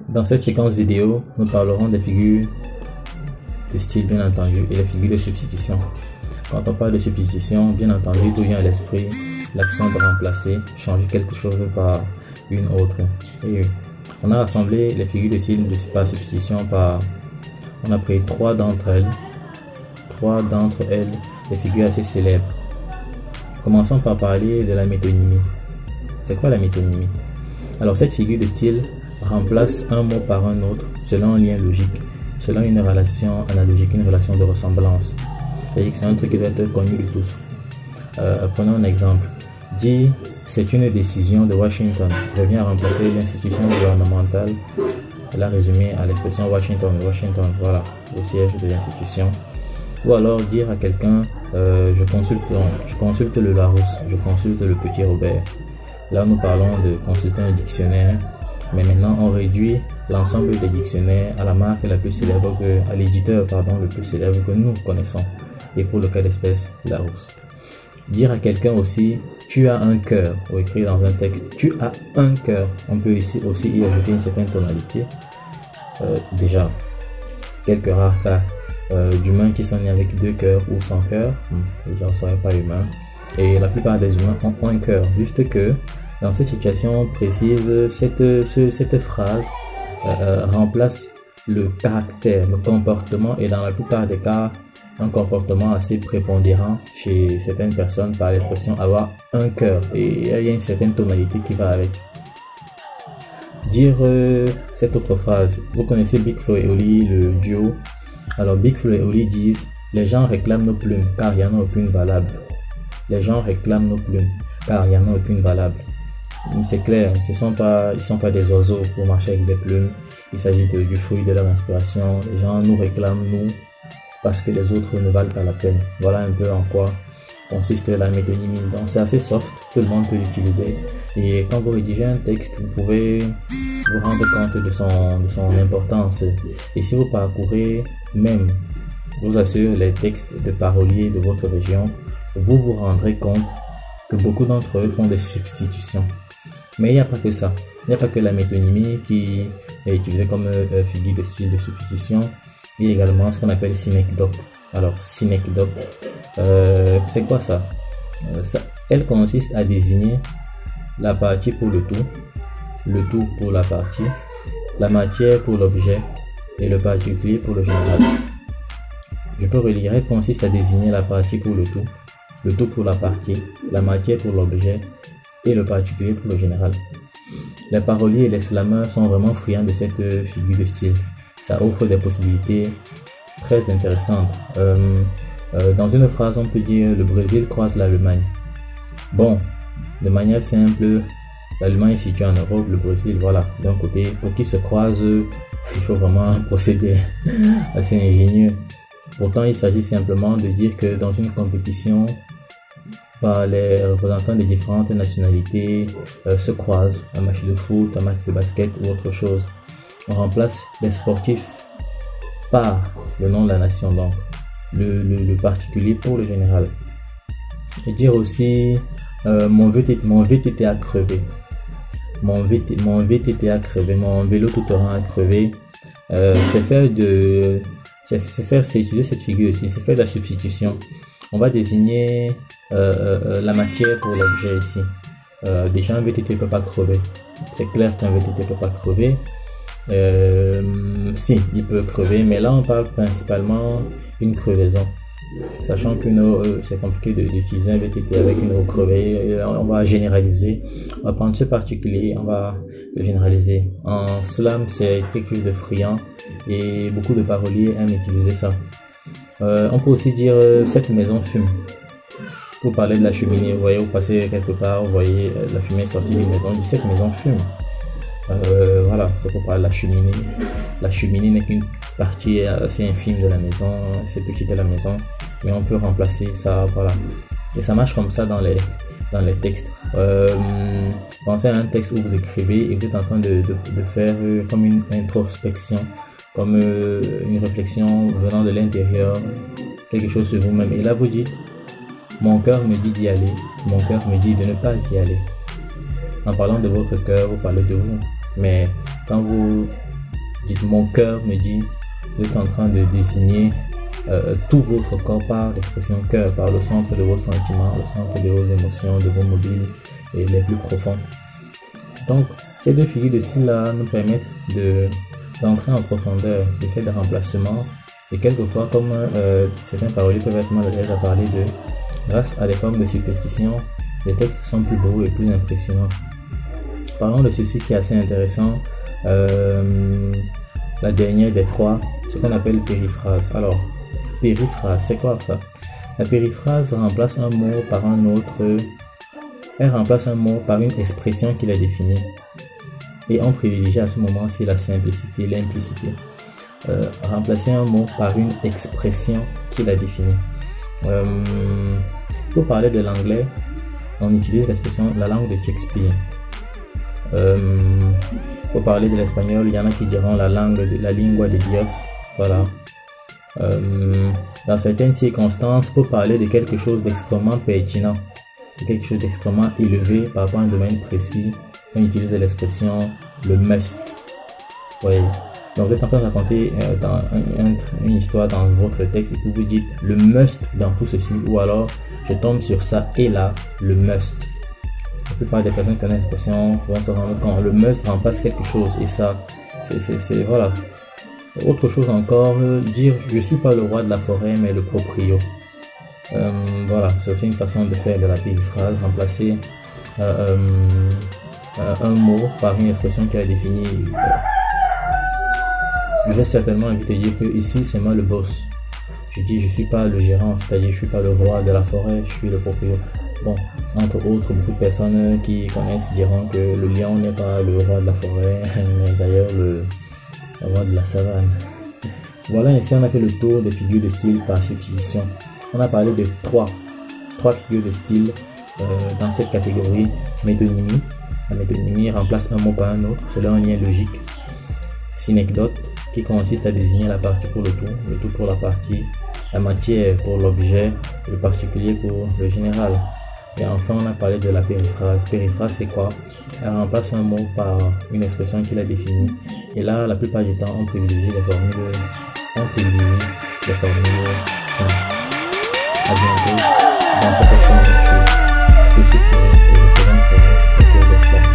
Dans cette séquence vidéo, nous parlerons des figures de style bien entendu et les figures de substitution. Quand on parle de substitution, bien entendu, tout vient à l'esprit l'action de remplacer, changer quelque chose par une autre. Et on a rassemblé les figures de style par substitution on a pris trois d'entre elles, des figures assez célèbres. Commençons par parler de la métonymie. C'est quoi la métonymie? Alors cette figure de style remplace un mot par un autre selon un lien logique, selon une relation analogique, une relation de ressemblance. C'est-à-dire que c'est un truc qui doit être connu de tous. Prenons un exemple. Dit c'est une décision de Washington revient à remplacer l'institution gouvernementale. Elle a résumé à l'expression Washington, voilà, le siège de l'institution. Ou alors dire à quelqu'un je consulte le Larousse, je consulte le Petit Robert. Là nous parlons de consulter un dictionnaire, mais maintenant on réduit l'ensemble des dictionnaires à la marque la plus célèbre à l'éditeur le plus célèbre que nous connaissons. Et pour le cas d'espèce, Larousse. Dire à quelqu'un aussi tu as un cœur, ou écrire dans un texte tu as un cœur. On peut ici aussi y ajouter une certaine tonalité. Déjà, quelques rares cas d'humains qui sont nés avec deux cœurs ou sans cœur, les gens ne seraient pas humains. Et la plupart des humains ont un cœur. Juste que dans cette situation précise, cette phrase remplace le caractère, le comportement, et dans la plupart des cas, un comportement assez prépondérant chez certaines personnes par l'expression avoir un cœur, et il y a une certaine tonalité qui va avec. Dire cette autre phrase, vous connaissez Big Flo et Oli, le duo. Alors Big Flo et Oli disent les gens réclament nos plumes car il n'y en a aucune valable. Les gens réclament nos plumes car il n'y en a aucune valable. C'est clair, ils sont pas des oiseaux pour marcher avec des plumes. Il s'agit du fruit de leur inspiration. Les gens nous réclament, nous, parce que les autres ne valent pas la peine. Voilà un peu en quoi consiste la métonymie. Donc c'est assez soft, tout le monde peut l'utiliser. Et quand vous rédigez un texte, vous pouvez vous rendre compte de son importance. Et si vous parcourez même, je vous assure, les textes de paroliers de votre région, vous vous rendrez compte que beaucoup d'entre eux font des substitutions. Mais il n'y a pas que ça. Il n'y a pas que la métonymie qui est utilisée comme figure de style de substitution. Il y a également ce qu'on appelle synecdoque. Alors, synecdoque, c'est quoi ça? Elle consiste à désigner la partie pour le tout pour la partie, la matière pour l'objet et le particulier pour le général. Je peux relire, elle consiste à désigner la partie pour le tout pour la partie, la matière pour l'objet et le particulier pour le général. Les paroliers et les slameurs sont vraiment friands de cette figure de style. Ça offre des possibilités très intéressantes. Dans une phrase, on peut dire le Brésil croise l'Allemagne. Bon, de manière simple, l'Allemagne est située en Europe, le Brésil, voilà. D'un côté, pour qu'ils se croisent, il faut vraiment un procédé assez ingénieux. Pourtant, il s'agit simplement de dire que dans une compétition, les représentants des différentes nationalités se croisent, un match de foot, un match de basket ou autre chose. On remplace les sportifs par le nom de la nation, donc le particulier pour le général. Et dire aussi mon VTT a crevé, mon VTT a crevé, mon vélo tout-terrain a crevé. C'est utiliser cette figure aussi, c'est faire de la substitution. On va désigner la matière pour l'objet ici. Déjà un VTT ne peut pas crever. C'est clair qu'un VTT ne peut pas crever. Si, il peut crever, mais là on parle principalement d'une crevaison. Sachant que c'est compliqué d'utiliser un VTT avec une eau crevée, on va généraliser. On va prendre ce particulier, on va le généraliser. En slam, c'est quelque chose de friand et beaucoup de paroliers aiment utiliser ça. On peut aussi dire cette maison fume. Pour parler de la cheminée, vous voyez, vous passez quelque part, vous voyez la fumée sortie d'une maison, cette maison fume. Voilà, c'est pour parler de la cheminée. La cheminée n'est qu'une partie assez infime de la maison, assez petite de la maison, mais on peut remplacer ça, voilà. Et ça marche comme ça dans les textes. Pensez à un texte où vous écrivez et vous êtes en train de faire comme une introspection, comme une réflexion venant de l'intérieur, quelque chose sur vous-même. Et là vous dites, mon cœur me dit d'y aller, mon cœur me dit de ne pas y aller. En parlant de votre cœur, vous parlez de vous. Mais quand vous dites mon cœur me dit, vous êtes en train de désigner tout votre corps par l'expression cœur, par le centre de vos sentiments, le centre de vos émotions, de vos mobiles et les plus profonds. Donc, ces deux figures de style-là nous permettent d'entrer en profondeur, de faire des remplacements et quelquefois, comme certains paroliers peuvent être mal à l'aise à parler de, grâce à des formes de superstition, les textes sont plus beaux et plus impressionnants. Parlons de ceci qui est assez intéressant, la dernière des trois, ce qu'on appelle périphrase. Alors, périphrase, c'est quoi ça? La périphrase remplace un mot par un autre, elle remplace un mot par une expression qui la définit. Et on privilégie à ce moment-ci la simplicité, l'implicité. Remplacer un mot par une expression qui la définit. Pour parler de l'anglais, on utilise l'expression la langue de Shakespeare. Pour parler de l'espagnol, il y en a qui diront la lingua de Dios. Voilà. Dans certaines circonstances, pour parler de quelque chose d'extrêmement pertinent, de quelque chose d'extrêmement élevé par rapport à un domaine précis, on utilise l'expression le must. Oui. Donc vous êtes en train de raconter une histoire dans votre texte et puis vous dites le must dans tout ceci, ou alors je tombe sur ça et là, le must. La plupart des personnes qui connaissent l'expression vont se rendre compte, le must remplace quelque chose et ça, c'est voilà. Autre chose encore, dire je suis pas le roi de la forêt mais le proprio. Voilà, c'est aussi une façon de faire de la périphrase, remplacer un mot par une expression qui a défini. J'ai certainement envie de dire que ici c'est moi le boss. Je dis je suis pas le gérant, c'est-à-dire je suis pas le roi de la forêt, je suis le proprio. Bon, entre autres, beaucoup de personnes qui connaissent diront que le lion n'est pas le roi de la forêt, mais d'ailleurs le roi de la savane. Voilà, ici on a fait le tour des figures de style par substitution. On a parlé de trois figures de style dans cette catégorie. Métonymie. La métonymie remplace un mot par un autre selon un lien logique. Synecdote, qui consiste à désigner la partie pour le tout pour la partie, la matière pour l'objet, le particulier pour le général. Et enfin, on a parlé de la périphrase. Périphrase, c'est quoi? Elle remplace un mot par une expression qui la définit. Et là, la plupart du temps, on privilégie les formules simples. À bientôt dans cette prochaine lecture. Je suis Cyril et je présente pour vous le cours d'Espagne.